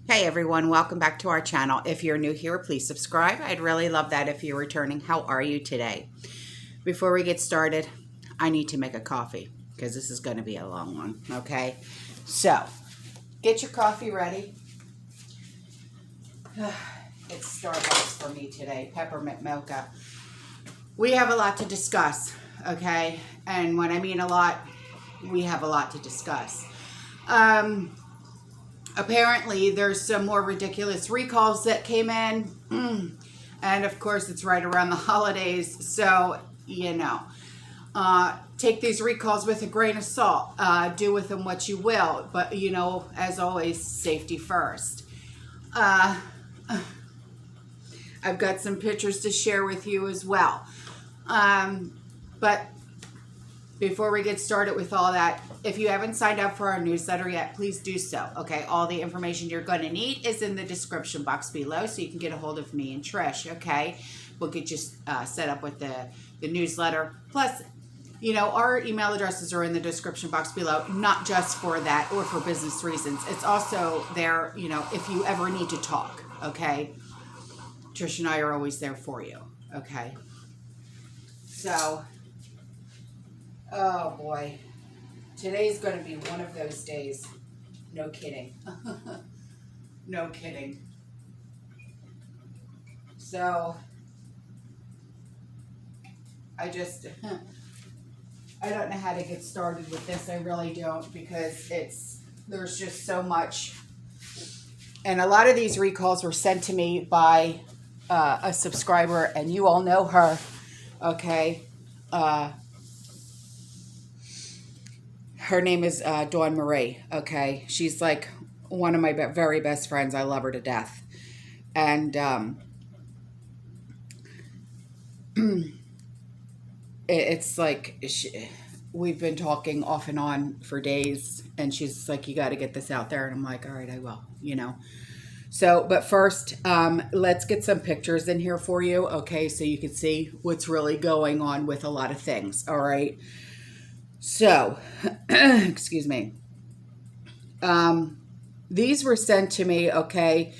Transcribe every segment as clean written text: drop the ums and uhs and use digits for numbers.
Hey everyone, welcome back to our channel. If you're new here, please subscribe. I'd really love that if you're returning. How are you today? Before we get started, I need to make a coffee because this is going to be a long one, okay? So, get your coffee ready. It's Starbucks for me today, peppermint mocha. We have a lot to discuss, okay? And when I mean a lot, we have a lot to discuss. Apparently, there's some more ridiculous recalls that came in. And of course, it's right around the holidays. So, take these recalls with a grain of salt. Do with them what you will. But, as always, safety first. I've got some pictures to share with you as well. But before we get started with all that, if you haven't signed up for our newsletter yet, please do so. Okay, all the information you're going to need is in the description box below, so you can get a hold of me and Trish. Okay, we'll get you set up with the newsletter. Plus, our email addresses are in the description box below, not just for that or for business reasons. It's also there, if you ever need to talk. Okay, Trish and I are always there for you. Okay, so. Oh boy, today's going to be one of those days. No kidding. No kidding. So, I don't know how to get started with this. I really don't, because there's just so much. And a lot of these recalls were sent to me by a subscriber, and you all know her, okay? Her name is Dawn Marie, okay? She's like one of my very best friends. I love her to death. And it's like we've been talking off and on for days. And she's like, you got to get this out there. And I'm like, all right, I will, So, but first, let's get some pictures in here for you, okay? So you can see what's really going on with a lot of things, all right? So, excuse me. These were sent to me, okay,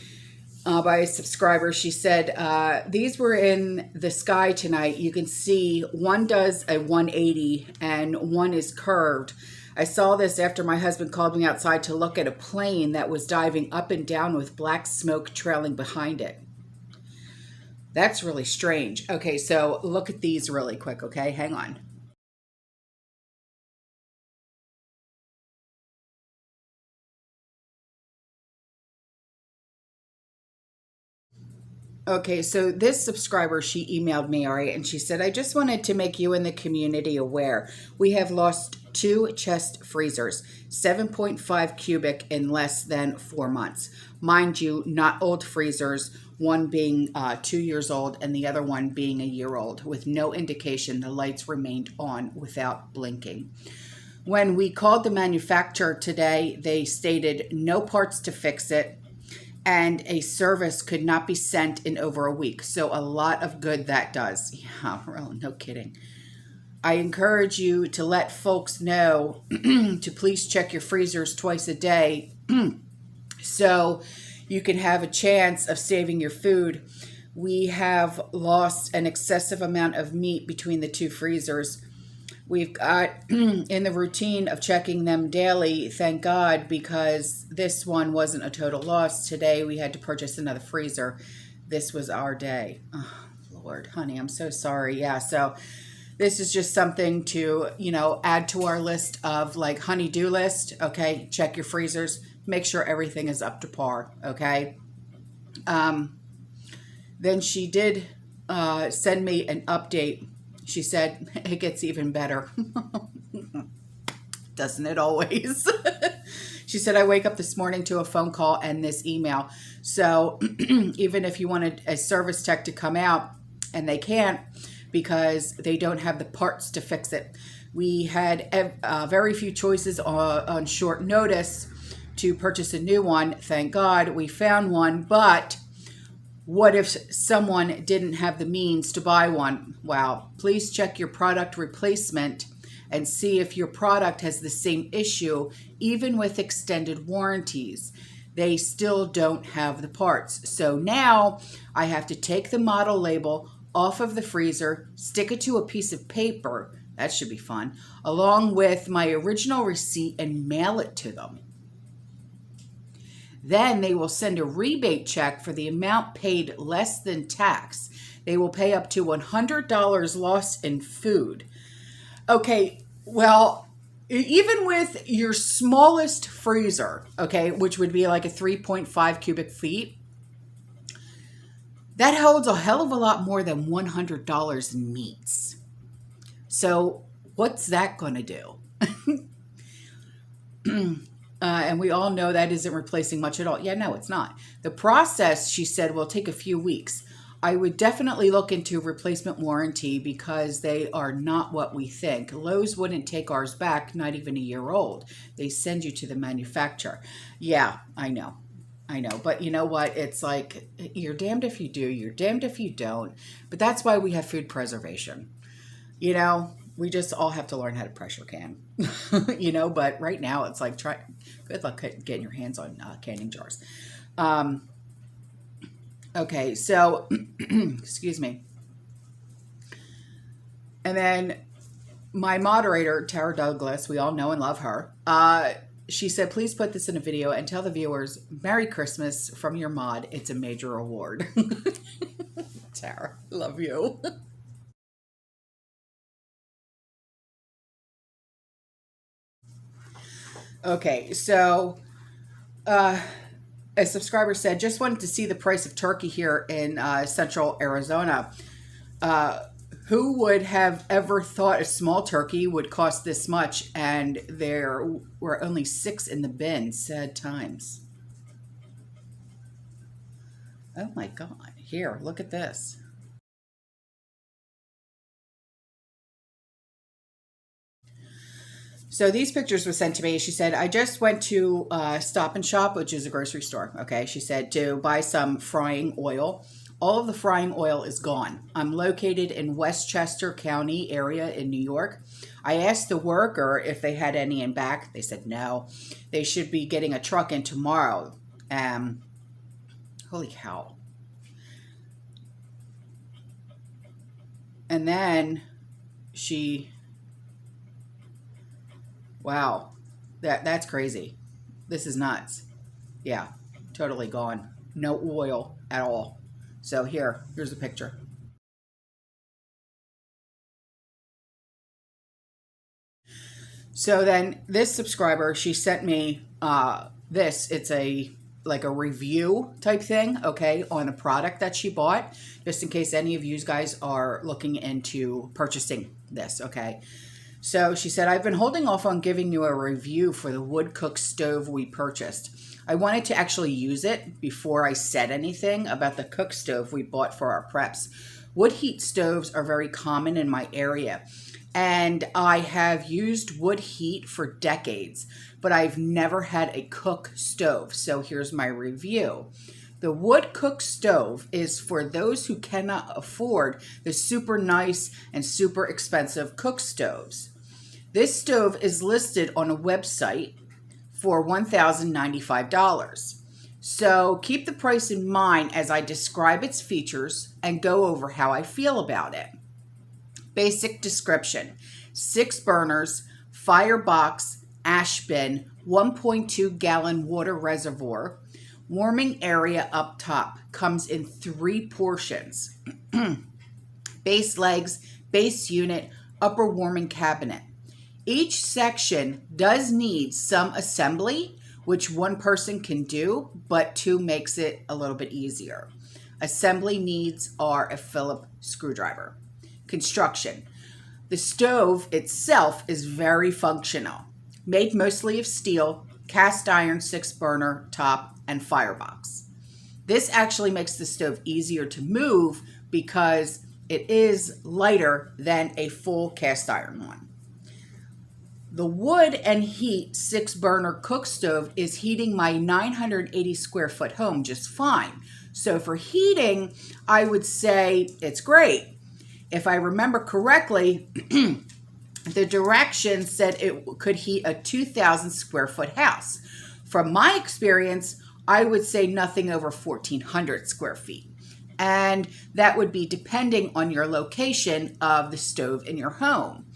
by a subscriber. She said, these were in the sky tonight. You can see one does a 180 and one is curved. I saw this after my husband called me outside to look at a plane that was diving up and down with black smoke trailing behind it. That's really strange. Okay, so look at these really quick, okay? Hang on. Okay, so this subscriber, she emailed me, all right, and she said, I just wanted to make you and the community aware. We have lost 2 chest freezers, 7.5 cubic in less than 4 months. Mind you, not old freezers, one being 2 years old and the other one being a year old, with no indication the lights remained on without blinking. When we called the manufacturer today, they stated no parts to fix it, and a service could not be sent in over a week. So a lot of good that does. Yeah, really, no kidding. I encourage you to let folks know to please check your freezers twice a day so you can have a chance of saving your food. We have lost an excessive amount of meat between the 2 freezers. We've got in the routine of checking them daily, thank God, because this one wasn't a total loss. Today we had to purchase another freezer. This was our day. Oh, Lord, honey, I'm so sorry. Yeah, so this is just something to, add to our list of like honey-do list, okay? Check your freezers. Make sure everything is up to par, okay? Then she did send me an update. She said, it gets even better. Doesn't it always? She said, I wake up this morning to a phone call and this email. So even if you wanted a service tech to come out, and they can't because they don't have the parts to fix it. We had very few choices on short notice to purchase a new one. Thank God we found one, but what if someone didn't have the means to buy one? Wow. Please check your product replacement and see if your product has the same issue, even with extended warranties. they still don't have the parts. So now I have to take the model label off of the freezer, stick it to a piece of paper, that should be fun, along with my original receipt and mail it to them. Then they will send a rebate check for the amount paid less than tax. They will pay up to $100 lost in food. Okay, well, even with your smallest freezer, okay, which would be like a 3.5 cubic feet, that holds a hell of a lot more than $100 in meats. So what's that going to do? And we all know that isn't replacing much at all. Yeah, no, it's not. The process, she said, will take a few weeks. I would definitely look into replacement warranty because they are not what we think. Lowe's wouldn't take ours back, not even a year old. They send you to the manufacturer. Yeah, I know. But you know what? It's like, you're damned if you do, you're damned if you don't. But that's why we have food preservation. You know, we just all have to learn how to pressure can. You know, but right now it's like, good luck getting your hands on canning jars. Okay, so, excuse me. And then my moderator, Tara Douglas, we all know and love her. She said, please put this in a video and tell the viewers, Merry Christmas from your mod. It's a major award. Tara, love you. Okay, so a subscriber said, just wanted to see the price of turkey here in central Arizona. Who would have ever thought a small turkey would cost this much? And there were only 6 in the bin. Sad times. Oh my God. Here, look at this. So these pictures were sent to me. She said, I just went to Stop and Shop, which is a grocery store. Okay. She said to buy some frying oil. All of the frying oil is gone. I'm located in Westchester County area in New York. I asked the worker if they had any in back. They said no. They should be getting a truck in tomorrow. Holy cow. And then wow, that's crazy. This is nuts. Yeah, totally gone. No oil at all. So here's a picture. So then this subscriber, she sent me this. It's like a review type thing, okay, on a product that she bought, just in case any of you guys are looking into purchasing this, okay. So she said, I've been holding off on giving you a review for the wood cook stove we purchased. I wanted to actually use it before I said anything about the cook stove we bought for our preps. Wood heat stoves are very common in my area, and I have used wood heat for decades, but I've never had a cook stove. So here's my review. The wood cook stove is for those who cannot afford the super nice and super expensive cook stoves. This stove is listed on a website for $1,095. So keep the price in mind as I describe its features and go over how I feel about it. Basic description: 6 burners, firebox, ash bin, 1.2 gallon water reservoir, warming area up top, comes in 3 portions. Base legs, base unit, upper warming cabinet. Each section does need some assembly, which one person can do, but 2 makes it a little bit easier. Assembly needs are a Phillips screwdriver. Construction. The stove itself is very functional. Made mostly of steel, cast iron 6-burner top, and firebox. This actually makes the stove easier to move because it is lighter than a full cast iron one. The wood and heat 6-burner cook stove is heating my 980 square foot home just fine. So for heating, I would say it's great. If I remember correctly, the directions said it could heat a 2,000 square foot house. From my experience, I would say nothing over 1,400 square feet. And that would be depending on your location of the stove in your home.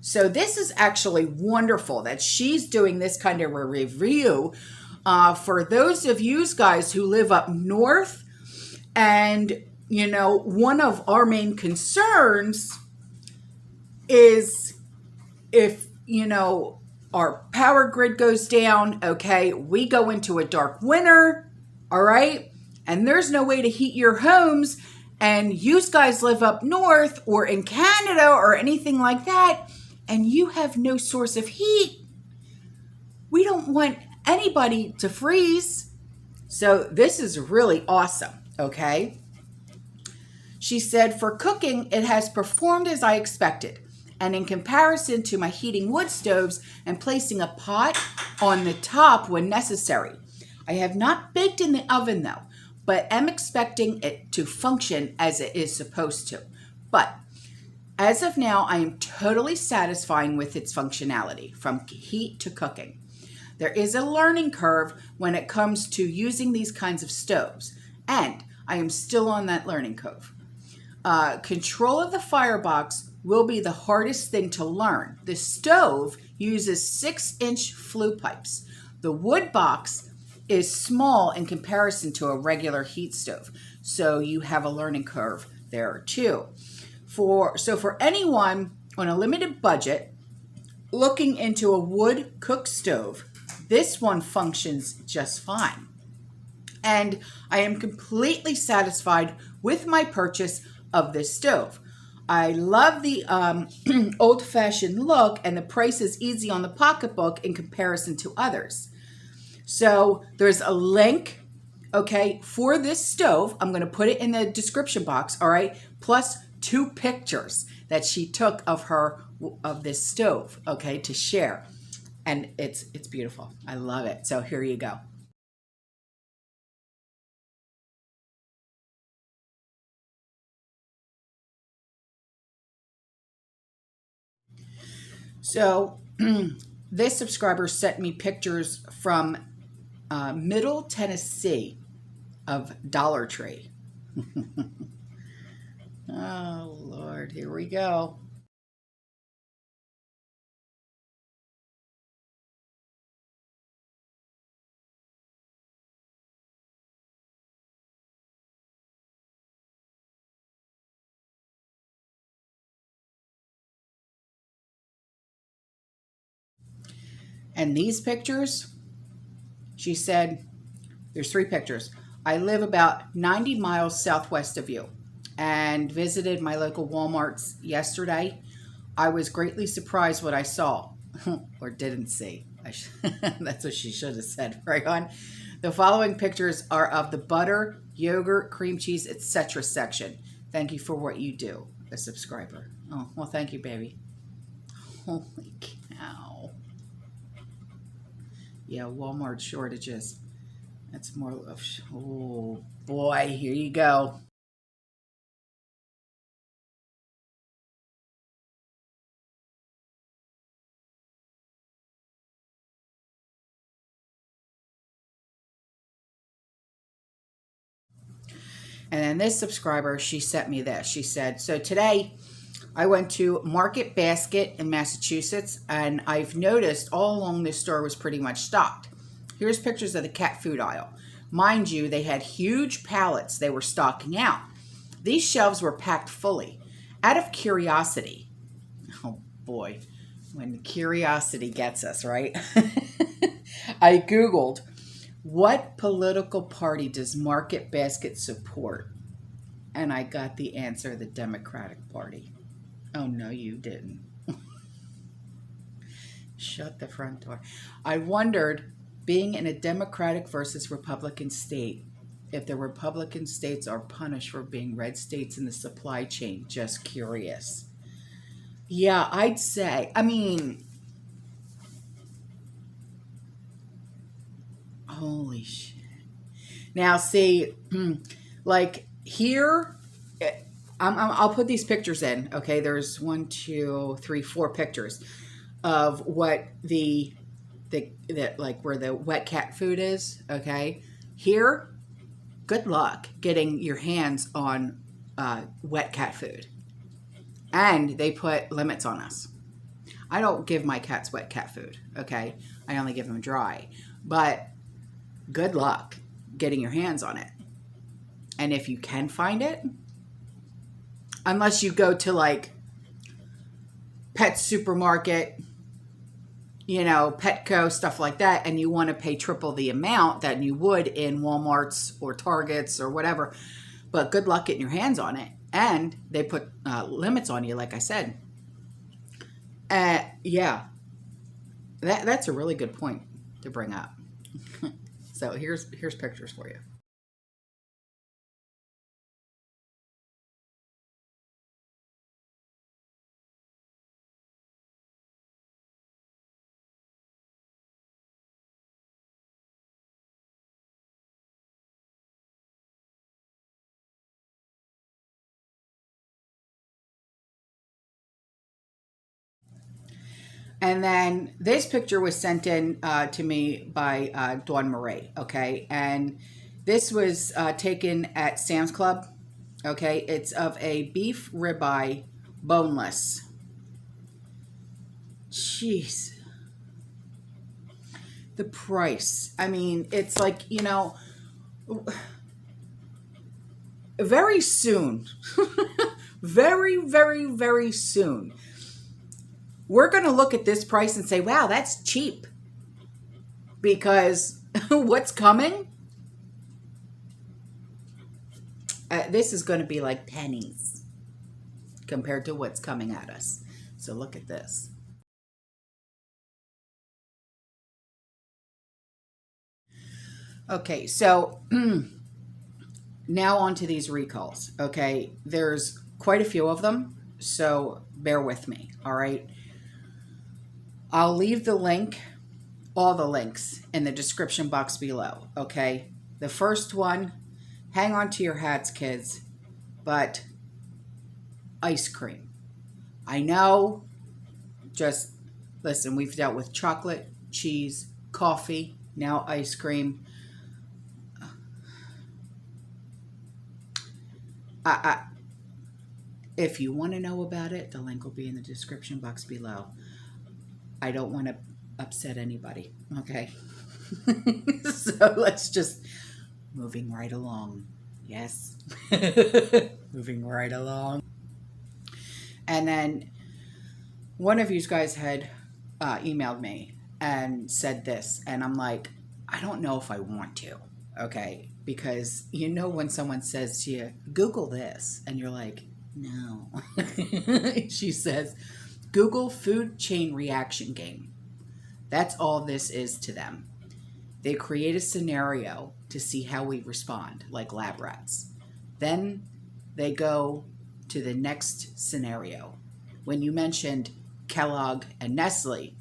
So this is actually wonderful that she's doing this kind of a review for those of you guys who live up north. And, you know, one of our main concerns is if, you know, our power grid goes down, okay, we go into a dark winter, all right, and there's no way to heat your homes, and you guys live up north or in Canada or anything like that, and you have no source of heat. We don't want anybody to freeze. So this is really awesome, okay? She said, for cooking, it has performed as I expected. And in comparison to my heating wood stoves and placing a pot on the top when necessary. I have not baked in the oven though, but am expecting it to function as it is supposed to. But as of now, I am totally satisfied with its functionality from heat to cooking. There is a learning curve when it comes to using these kinds of stoves, and I am still on that learning curve. Control of the firebox will be the hardest thing to learn. The stove uses 6-inch flue pipes. The wood box is small in comparison to a regular heat stove, so you have a learning curve there too. So for anyone on a limited budget looking into a wood cook stove, this one functions just fine. And I am completely satisfied with my purchase of this stove. I love the old-fashioned look, and the price is easy on the pocketbook in comparison to others. So there's a link, okay, for this stove. I'm going to put it in the description box, all right, plus 2 pictures that she took of this stove, okay, to share. And it's beautiful. I love it. So here you go. So this subscriber sent me pictures from Middle Tennessee of Dollar Tree. Oh, Lord, here we go. And these pictures, she said, there's 3 pictures. I live about 90 miles southwest of you and visited my local Walmarts yesterday. I was greatly surprised what I saw or didn't see. That's what she should have said, right on. The following pictures are of the butter, yogurt, cream cheese, etc. section. Thank you for what you do, a subscriber. Oh, well, thank you, baby. Holy cow. Yeah, Walmart shortages. That's more of, oh boy, here you go. And then this subscriber, she sent me this. She said, so today I went to Market Basket in Massachusetts, and I've noticed all along this store was pretty much stocked. Here's pictures of the cat food aisle. Mind you, they had huge pallets they were stocking out. These shelves were packed fully. Out of curiosity, oh boy, when curiosity gets us, right? I Googled, what political party does Market Basket support? And I got the answer, the Democratic Party. Oh, no, you didn't. Shut the front door. I wondered, being in a Democratic versus Republican state, if the Republican states are punished for being red states in the supply chain. Just curious. Yeah, I'd say, I mean, holy shit. Now, see, like here, I'll put these pictures in, okay? There's 1, 2, 3, 4 pictures of what the like where the wet cat food is, okay? Here, good luck getting your hands on wet cat food. And they put limits on us. I don't give my cats wet cat food, okay? I only give them dry. But good luck getting your hands on it. And if you can find it, unless you go to like Pet Supermarket, you know, Petco, stuff like that, and you want to pay triple the amount that you would in Walmart's or Target's or whatever. But good luck getting your hands on it. And they put limits on you, like I said. Yeah, that's a really good point to bring up. So here's pictures for you. And then this picture was sent in to me by Dawn Marie, okay? And this was taken at Sam's Club, okay? It's of a beef ribeye, boneless. Jeez. The price. I mean, it's like, you know, very soon, very, very, very soon, we're going to look at this price and say, wow, that's cheap. Because what's coming? This is going to be like pennies compared to what's coming at us. So look at this. Okay, so now on to these recalls. Okay, there's quite a few of them, so bear with me, all right? I'll leave the link, all the links, in the description box below, okay? The first one, hang on to your hats, kids, but ice cream. I know, just listen, we've dealt with chocolate, cheese, coffee, now ice cream. If you want to know about it, the link will be in the description box below. I don't want to upset anybody, okay? So let's just, moving right along. Yes. Moving right along. And then one of you guys had emailed me and said this, and I'm like, I don't know if I want to, okay? Because you know when someone says to you, Google this, and you're like, no. She says, Google food chain reaction game. That's all this is to them. They create a scenario to see how we respond, like lab rats. Then they go to the next scenario. When you mentioned Kellogg and Nestle,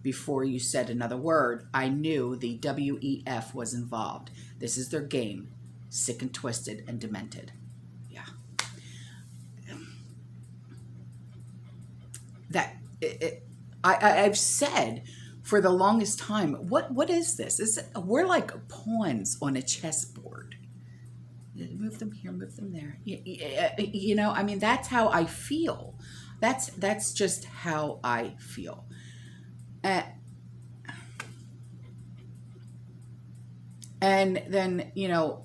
before you said another word, I knew the WEF was involved. This is their game. Sick and twisted and demented. Yeah. I've said for the longest time, what is this? We're like pawns on a chessboard. Move them here, move them there. You know, I mean, that's how I feel. That's just how I feel. And then, you know,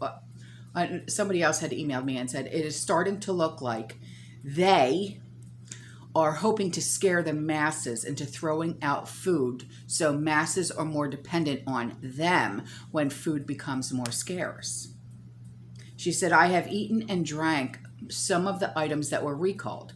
somebody else had emailed me and said, it is starting to look like they are hoping to scare the masses into throwing out food so masses are more dependent on them when food becomes more scarce. She said, I have eaten and drank some of the items that were recalled.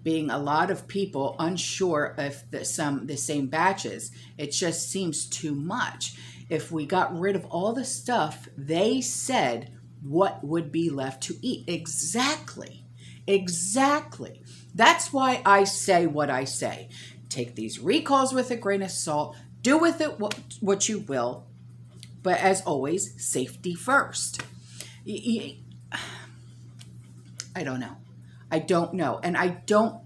Being a lot of people unsure if the same batches, it just seems too much. If we got rid of all the stuff, they said, what would be left to eat? Exactly. Exactly. That's why I say what I say. Take these recalls with a grain of salt. Do with it what you will. But as always, safety first. I don't know. I don't know. And I don't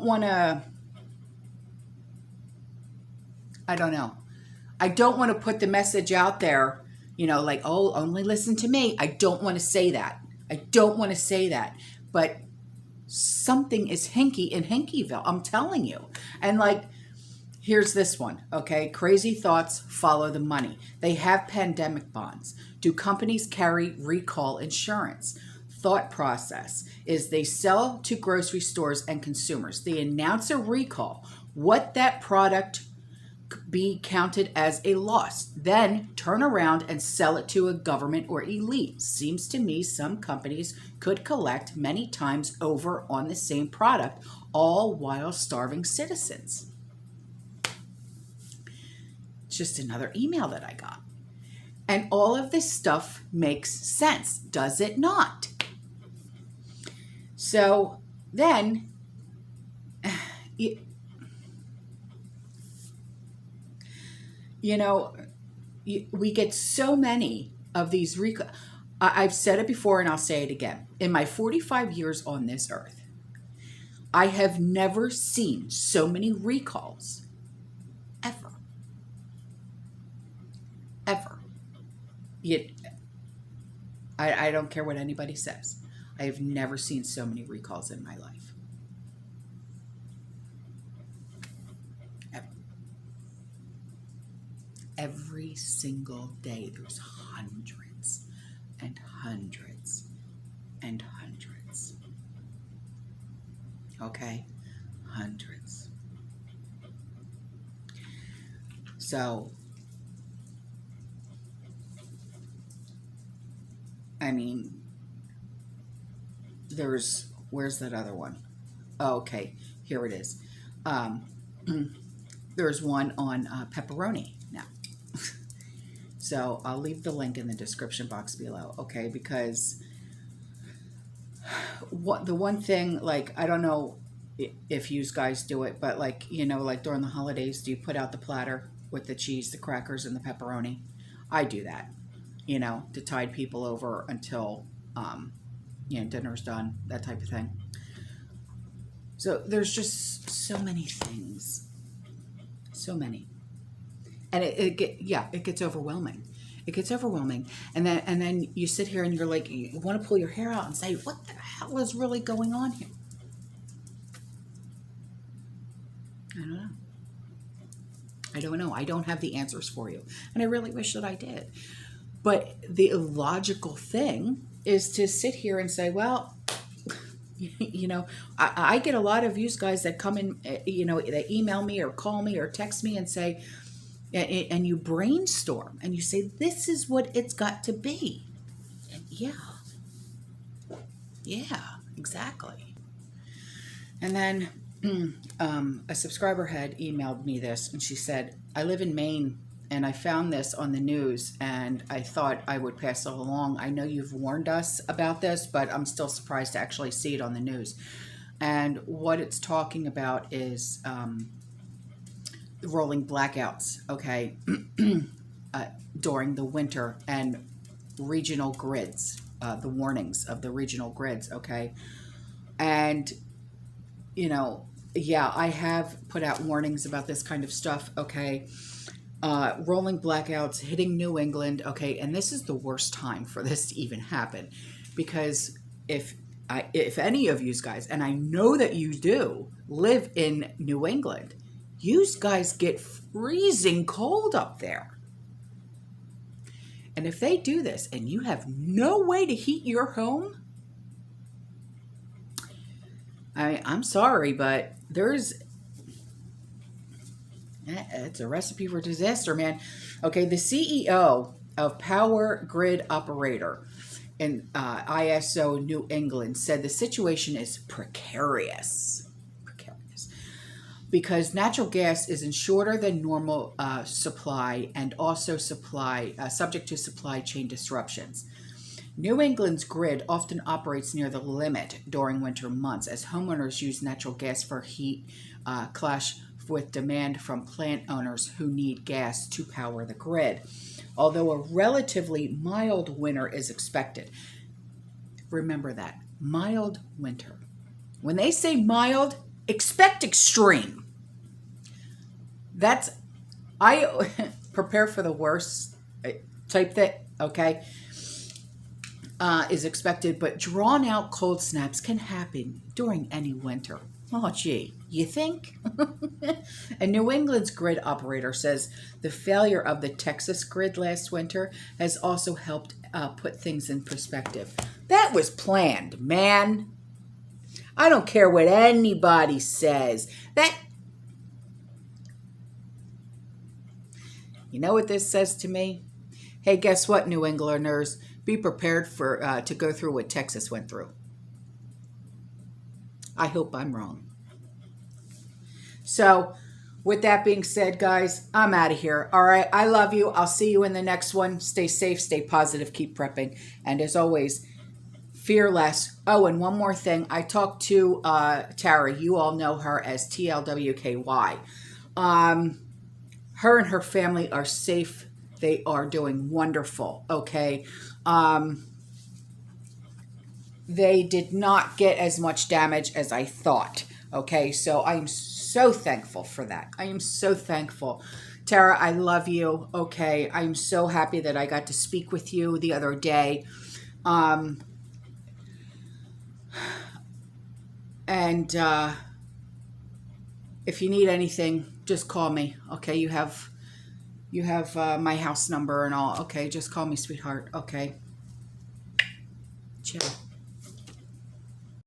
want to I don't know. I don't want to put the message out there, like, oh, only listen to me. I don't want to say that. I don't want to say that. But something is hinky in Hinkyville. I'm telling you. And like, here's this one, okay? Crazy thoughts follow the money. They have pandemic bonds. Do companies carry recall insurance? Thought process is they sell to grocery stores and consumers. They announce a recall. What that product be counted as a loss, then turn around and sell it to a government or elite. Seems to me some companies could collect many times over on the same product, all while starving citizens. Just another email that I got. And all of this stuff makes sense, does it not? So then, we get so many of these recalls. I've said it before and I'll say it again. In my 45 years on this earth, I have never seen so many recalls ever. Ever. I don't care what anybody says. I have never seen so many recalls in my life. Ever. Every single day, there's hundreds and hundreds and hundreds. Okay? Hundreds. So, I mean, where's that other one? Oh, okay, here it is. There's one on pepperoni now. So I'll leave the link in the description box below, okay? Because the one thing, like, I don't know if you guys do it, but like, like during the holidays, do you put out the platter with the cheese, the crackers, and the pepperoni? I do that, to tide people over until, dinner's done, that type of thing. So there's just so many things, so many. And it gets overwhelming. It gets overwhelming. And then you sit here and you're like, you want to pull your hair out and say, what the hell is really going on here? I don't know. I don't have the answers for you. And I really wish that I did. But the illogical thing is to sit here and say, well, I get a lot of you guys that come in, they email me or call me or text me and say, and you brainstorm and you say, this is what it's got to be. And yeah, exactly. And then a subscriber had emailed me this and she said, I live in Maine and I found this on the news and I thought I would pass it along. I know you've warned us about this, but I'm still surprised to actually see it on the news. And what it's talking about is rolling blackouts, okay, during the winter and regional grids, the warnings of the regional grids, okay. And, I have put out warnings about this kind of stuff, okay. Rolling blackouts hitting New England, okay, and this is the worst time for this to even happen, because if any of you guys, and I know that you do, live in New England, you guys get freezing cold up there. And if they do this and you have no way to heat your home, I'm sorry, but it's a recipe for disaster, man. Okay, the CEO of Power Grid Operator in ISO New England said the situation is precarious because natural gas is in shorter than normal supply and also subject to supply chain disruptions. New England's grid often operates near the limit during winter months as homeowners use natural gas for heat, clash with demand from plant owners who need gas to power the grid. Although a relatively mild winter is expected. Remember that. Mild winter. When they say mild, expect extreme. That's I prepare for the worst type that, okay, is expected, but drawn out cold snaps can happen during any winter. Oh, gee, you think? A New England's grid operator says the failure of the Texas grid last winter has also helped put things in perspective. That was planned, man. I don't care what anybody says. You know what this says to me? Hey, guess what, New Englanders? Be prepared for to go through what Texas went through. I hope I'm wrong. So, with that being said, guys, I'm out of here. All right, I love you. I'll see you in the next one. Stay safe, stay positive, keep prepping. And as always, fear less. Oh, and one more thing. I talked to Tara. You all know her as TLWKY. Her and her family are safe. They are doing wonderful, okay? They did not get as much damage as I thought, okay? So I am so thankful for that. I am so thankful. Tara, I love you, okay? I'm so happy that I got to speak with you the other day. And if you need anything, just call me, okay? You have my house number and all. Okay, just call me, sweetheart. Okay. Ciao.